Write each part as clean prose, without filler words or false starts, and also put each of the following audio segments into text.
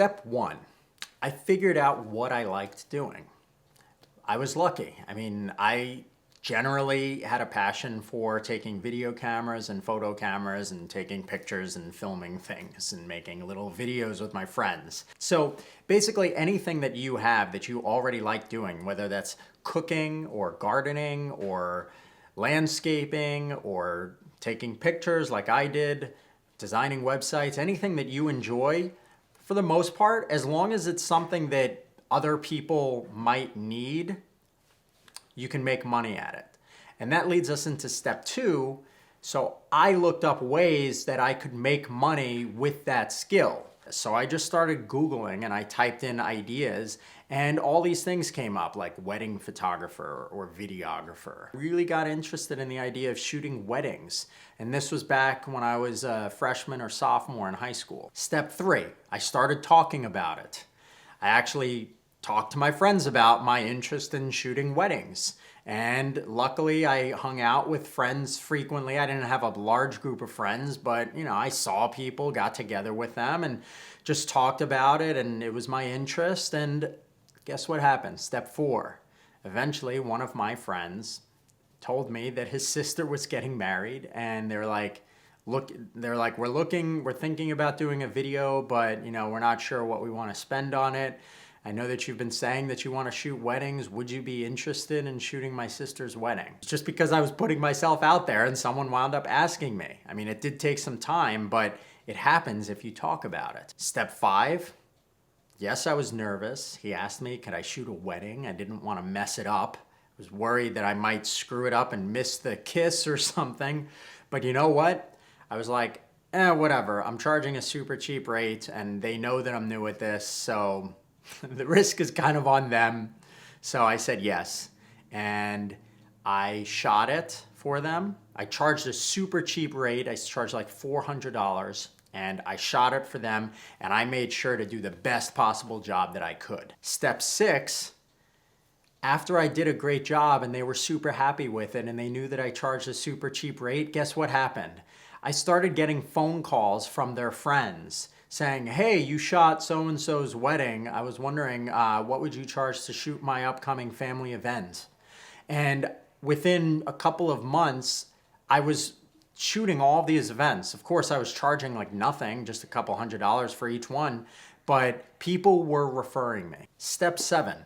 Step one, I figured out what I liked doing. I was lucky. I generally had a passion for taking video cameras and photo cameras and taking pictures and filming things and making little videos with my friends. So basically anything that you have that you already like doing, whether that's cooking or gardening or landscaping or taking pictures like I did, designing websites, anything that you enjoy, for the most part, as long as it's something that other people might need, you can make money at it. And that leads us into step two. So I looked up ways that I could make money with that skill. So I just started Googling and I typed in ideas and all these things came up like wedding photographer or videographer. I really got interested in the idea of shooting weddings. And this was back when I was a freshman or sophomore in high school. Step three, I started talking about it. I actually talked to my friends about my interest in shooting weddings. And luckily I hung out with friends frequently. I didn't have a large group of friends, but I saw people, got together with them and just talked about it, and it was my interest. And guess what happened? Step four. Eventually one of my friends told me that his sister was getting married, and they're like, we're thinking about doing a video, but we're not sure what we want to spend on it. I know that you've been saying that you want to shoot weddings. Would you be interested in shooting my sister's wedding? It's just because I was putting myself out there and someone wound up asking me. It did take some time, but it happens if you talk about it. Step five, yes, I was nervous. He asked me, could I shoot a wedding? I didn't want to mess it up. I was worried that I might screw it up and miss the kiss or something. But you know what? I was like, whatever. I'm charging a super cheap rate and they know that I'm new at this, so the risk is kind of on them. So I said yes. And I shot it for them. I charged a super cheap rate. I charged like $400 and I shot it for them. And I made sure to do the best possible job that I could. Step six, after I did a great job and they were super happy with it and they knew that I charged a super cheap rate, guess what happened? I started getting phone calls from their friends saying, hey, you shot so-and-so's wedding. I was wondering, what would you charge to shoot my upcoming family event? And within a couple of months, I was shooting all these events. Of course, I was charging like nothing, just a couple $100 for each one, but people were referring me. Step seven,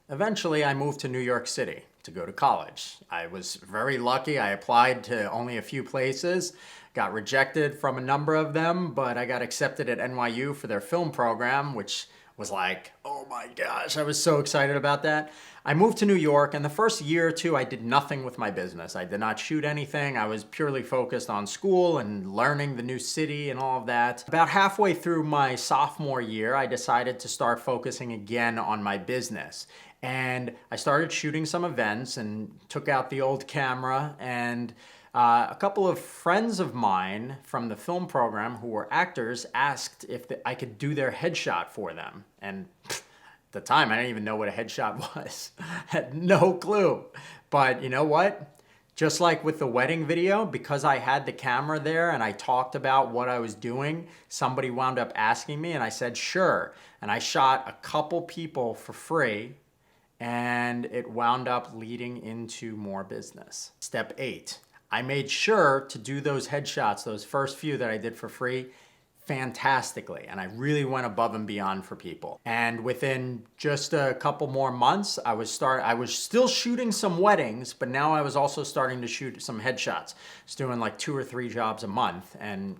eventually I moved to New York City to go to college. I was very lucky. I applied to only a few places, got rejected from a number of them, but I got accepted at NYU for their film program, which was like, oh my gosh, I was so excited about that. I moved to New York, and the first year or two, I did nothing with my business. I did not shoot anything. I was purely focused on school and learning the new city and all of that. About halfway through my sophomore year, I decided to start focusing again on my business. And I started shooting some events and took out the old camera, and a couple of friends of mine from the film program who were actors asked if I could do their headshot for them. And at the time, I didn't even know what a headshot was. I had no clue. But you know what? Just like with the wedding video, because I had the camera there and I talked about what I was doing, somebody wound up asking me and I said, sure. And I shot a couple people for free, and it wound up leading into more business. Step eight. I made sure to do those headshots, those first few that I did for free, fantastically. And I really went above and beyond for people. And within just a couple more months, I was still shooting some weddings, but now I was also starting to shoot some headshots. I was doing like 2 or 3 jobs a month and,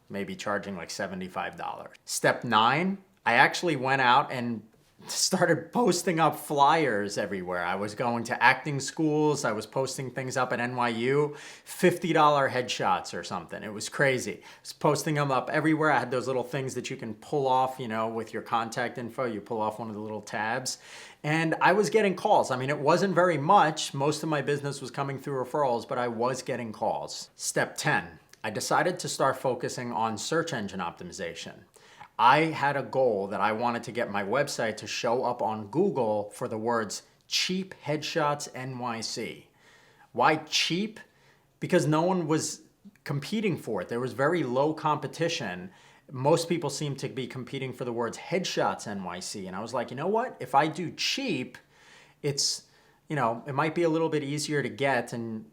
maybe charging like $75. Step nine, I actually went out and started posting up flyers everywhere. I was going to acting schools. I was posting things up at NYU, $50 headshots or something. It was crazy. I was posting them up everywhere. I had those little things that you can pull off, with your contact info. You pull off one of the little tabs. And I was getting calls. It wasn't very much. Most of my business was coming through referrals, but I was getting calls. Step 10, I decided to start focusing on search engine optimization. I had a goal that I wanted to get my website to show up on Google for the words cheap headshots NYC. Why cheap? Because no one was competing for it. There was very low competition most people seem to be competing for the words headshots NYC. And I was like, you know what? If I do cheap, it's, it might be a little bit easier to get. And,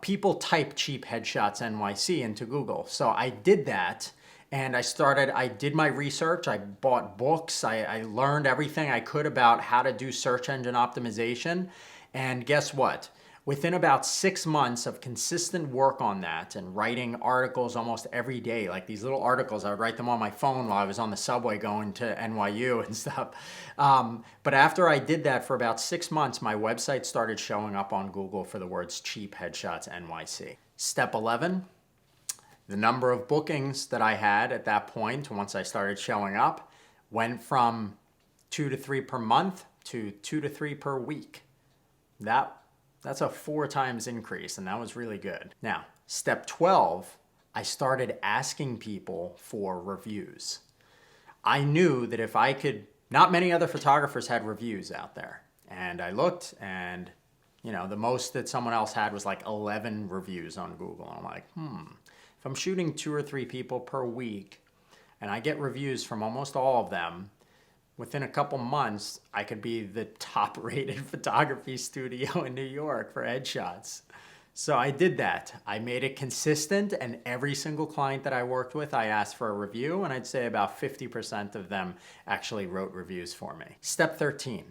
people type cheap headshots NYC into Google. So I did that. And I did my research. I bought books. I learned everything I could about how to do search engine optimization. And guess what? Within about 6 months of consistent work on that and writing articles almost every day, like these little articles, I would write them on my phone while I was on the subway going to NYU and stuff. But after I did that for about 6 months, my website started showing up on Google for the words cheap headshots NYC. Step 11. The number of bookings that I had at that point, once I started showing up, went from 2 to 3 per month to 2 to 3 per week. That's a 4 times increase, and that was really good. Now, step 12, I started asking people for reviews. I knew that if I could, not many other photographers had reviews out there. And I looked, and the most that someone else had was like 11 reviews on Google. And I'm like, if I'm shooting 2 or 3 people per week and I get reviews from almost all of them, within a couple months, I could be the top rated photography studio in New York for headshots. So I did that. I made it consistent, and every single client that I worked with, I asked for a review, and I'd say about 50% of them actually wrote reviews for me. Step 13.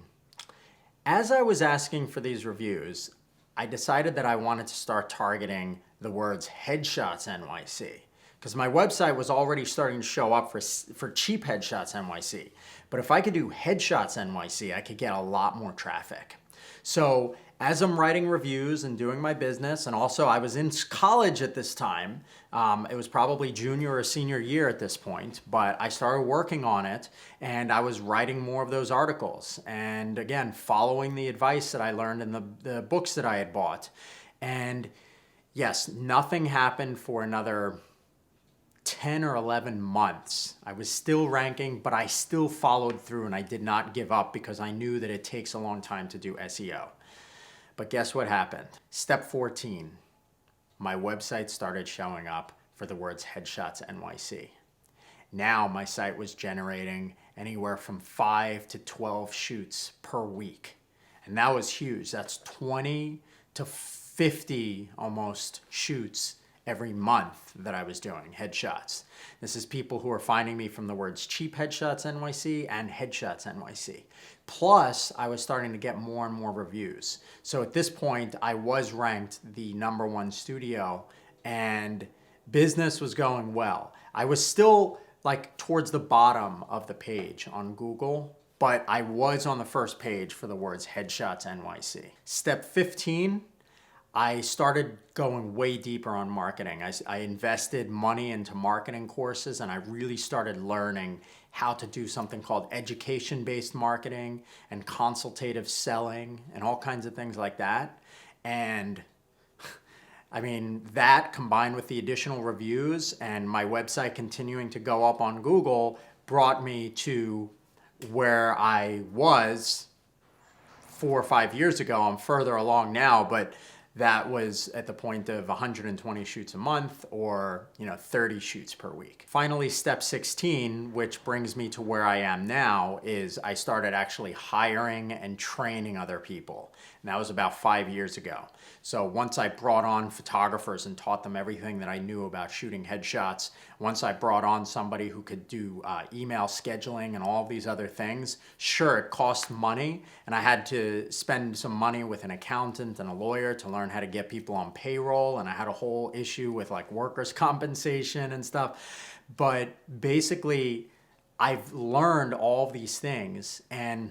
As I was asking for these reviews, I decided that I wanted to start targeting the words headshots NYC, because my website was already starting to show up for cheap headshots NYC. But if I could do headshots NYC, I could get a lot more traffic. So as I'm writing reviews and doing my business, and also I was in college at this time, it was probably junior or senior year at this point, but I started working on it, and I was writing more of those articles. And again, following the advice that I learned in the books that I had bought. And yes, nothing happened for another 10 or 11 months. I was still ranking, but I still followed through, and I did not give up because I knew that it takes a long time to do SEO. But guess what happened? Step 14, my website started showing up for the words headshots NYC. Now my site was generating anywhere from 5 to 12 shoots per week. And that was huge. That's 20 to 50 almost shoots every month that I was doing headshots. This is people who are finding me from the words cheap headshots NYC and headshots NYC. Plus, I was starting to get more and more reviews. So at this point, I was ranked the #1 studio, and business was going well. I was still like towards the bottom of the page on Google, but I was on the first page for the words headshots NYC. Step 15, I started going way deeper on marketing. I invested money into marketing courses, and I really started learning how to do something called education-based marketing and consultative selling and all kinds of things like that. And I mean, that combined with the additional reviews and my website continuing to go up on Google brought me to where I was 4 or 5 years ago. I'm further along now, but that was at the point of 120 shoots a month, or 30 shoots per week. Finally, step 16, which brings me to where I am now, is I started actually hiring and training other people. And that was about 5 years ago. So once I brought on photographers and taught them everything that I knew about shooting headshots, once I brought on somebody who could do email scheduling and all of these other things, sure, it cost money, and I had to spend some money with an accountant and a lawyer to learn how to get people on payroll, and I had a whole issue with like workers' compensation and stuff. But basically, I've learned all of these things, and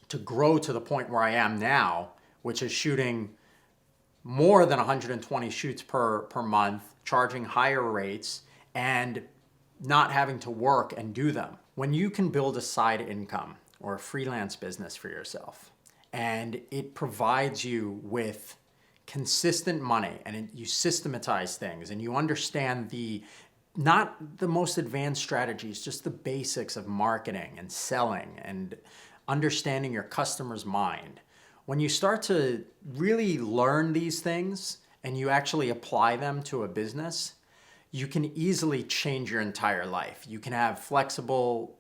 to grow to the point where I am now, which is shooting more than 120 shoots per month, charging higher rates, and not having to work and do them. When you can build a side income or a freelance business for yourself, and it provides you with consistent money, and you systematize things, and you understand not the most advanced strategies, just the basics of marketing and selling and understanding your customer's mind. When you start to really learn these things and you actually apply them to a business, you can easily change your entire life. You can have flexible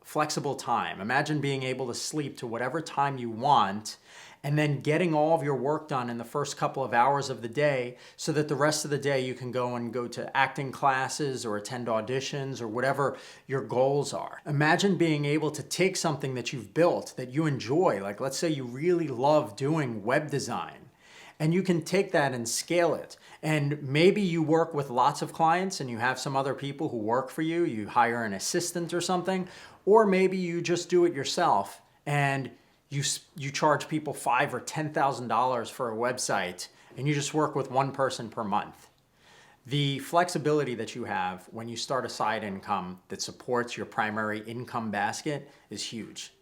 time. Imagine being able to sleep to whatever time you want and then getting all of your work done in the first couple of hours of the day so that the rest of the day you can go to acting classes or attend auditions or whatever your goals are. Imagine being able to take something that you've built that you enjoy, like let's say you really love doing web design, and you can take that and scale it. And maybe you work with lots of clients and you have some other people who work for you, you hire an assistant or something, or maybe you just do it yourself and you charge people $5,000 or $10,000 for a website and you just work with one person per month. The flexibility that you have when you start a side income that supports your primary income basket is huge.